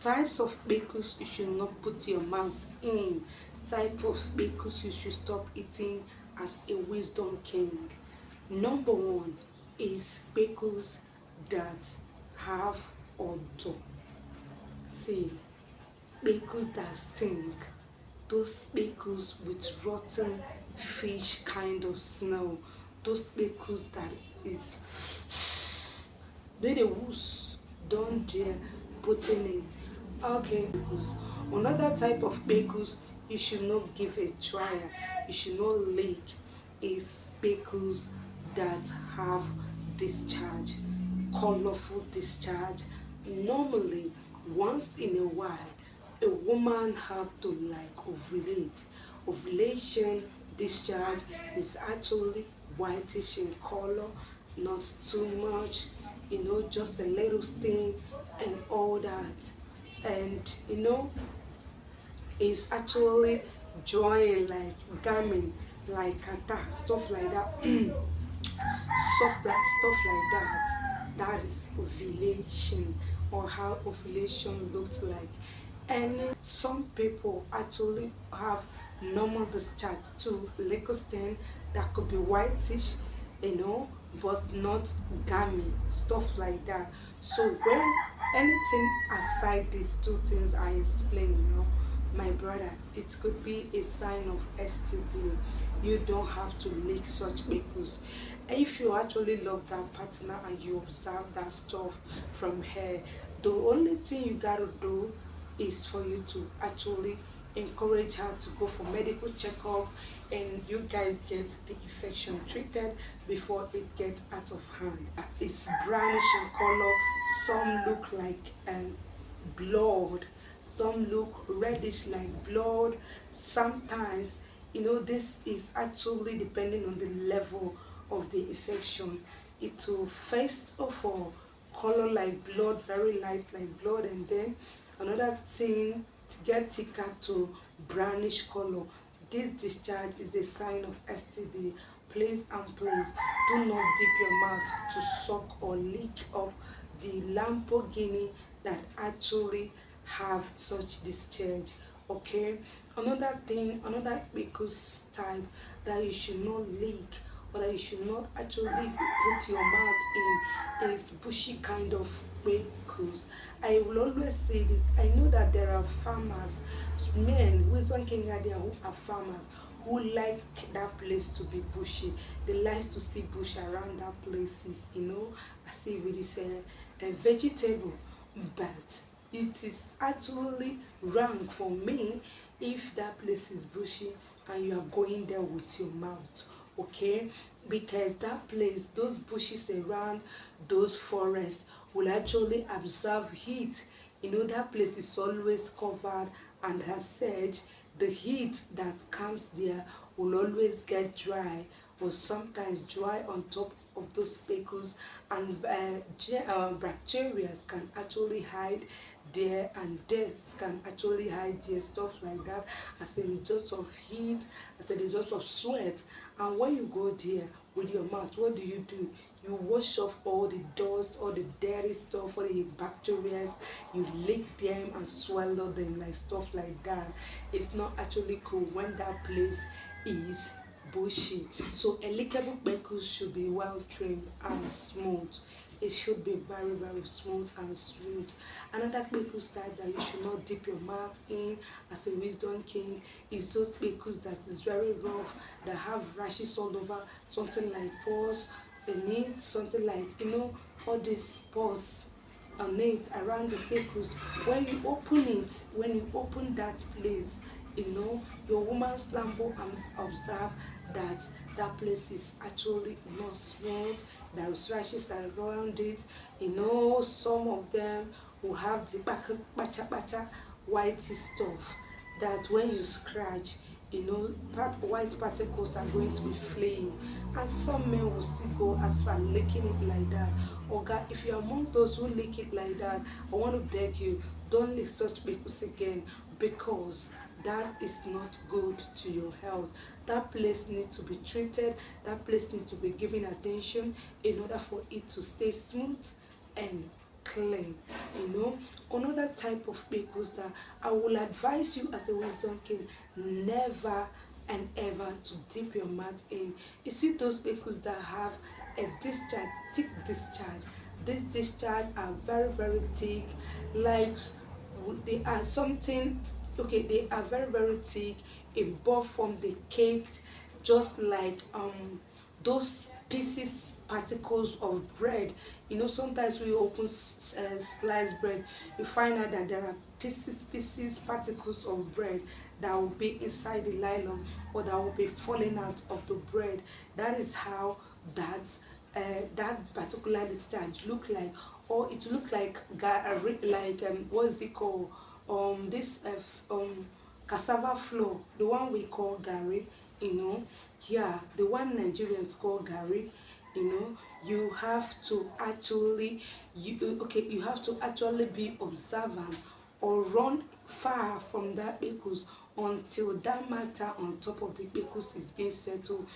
Types of Pkekus you should not put your mouth in. Type of Pkekus you should stop eating as a wisdom king. Number one is Pkekus that have odor. See, Pkekus that stink. Those Pkekus with rotten fish kind of smell. Those Pkekus that is they the woos don't dare putting in. Okay, Pkekus. Another type of Pkekus you should not give a try, you should not lick, is Pkekus that have discharge, colorful discharge. Normally, once in a while, a woman have to like ovulate. Ovulation discharge is actually whitish in color, not too much, just a little stain and all that. And it's actually drawing like gaming, like kata, stuff like that. Stuff like that. That is ovulation, or how ovulation looks like. And some people actually have normal discharge too, liquid stain that could be whitish, but not gammy, stuff like that. So when anything aside these two things I explained, my brother, it could be a sign of STD. You don't have to lick such Pkekus. If you actually love that partner and you observe that stuff from her, the only thing you gotta do is for you to actually encourage her to go for medical checkup, and you guys get the infection treated before it gets out of hand. It's brownish in color. Some look like blood, some look reddish like blood. Sometimes, this is actually depending on the level of the infection. It will first of all color like blood, very light like blood, and then another thing to get thicker to brownish color. This discharge is a sign of STD. Please and please do not dip your mouth to suck or lick up the Lamborghini that actually have such discharge. Okay, another thing, another Pkekus type that you should not lick, or that you should not actually put your mouth in, is bushy kind of Pkekus. I will always say this. I know that there are farmers, men, wisdom king there who are farmers, who like that place to be bushy. They like to see bush around that places, I see with this a vegetable, but it is actually wrong for me if that place is bushy and you are going there with your mouth. Okay, because that place, those bushes around those forests will actually absorb heat. That place is always covered, and as such, the heat that comes there will always get dry, or sometimes dry on top of those Pkekus, and bacteria can actually hide there, and death can actually hide there, stuff like that, as a result of heat, as a result of sweat. And when you go there with your mouth, what do? You wash off all the dust, all the dirty stuff, all the bacteria, you lick them and swallow them, like stuff like that. It's not actually cool when that place is bushy. So a lickable Pkekus should be well trimmed and smooth. It should be very, very smooth and smooth. Another Pkekus type that you should not dip your mouth in as a wisdom king is those Pkekus that is very rough, that have rashes all over, something like pores. They need something like, all these pores on it around the Pkekus. When you open that place, your woman's Lambo observe that that place is actually not smooth. There is rashes around it. Some of them will have the bacha white stuff that when you scratch, white particles are going to be flaying, and some men will still go as far licking it like that. Oga, if you're among those who lick it like that, I want to beg you, don't lick such Pkekus again, because that is not good to your health. That place needs to be treated. That place needs to be given attention in order for it to stay smooth and clear. Another type of Pkekus that I will advise you as a wisdom king, never and ever to dip your mouth in. You see those Pkekus that have a discharge, thick discharge. These discharge are very very thick, like they are something, okay, they are very very thick in both form. They caked just like those pieces particles of bread. Sometimes we open sliced bread, you find out that there are pieces particles of bread that will be inside the nylon, or that will be falling out of the bread. That is how that that particular discharge look like. Or it look like what is it called, this cassava flour, the one we call gari. Yeah, the one Nigerians call gari. You have to actually, you have to actually be observant or run far from that Pkekus until that matter on top of the Pkekus is being settled.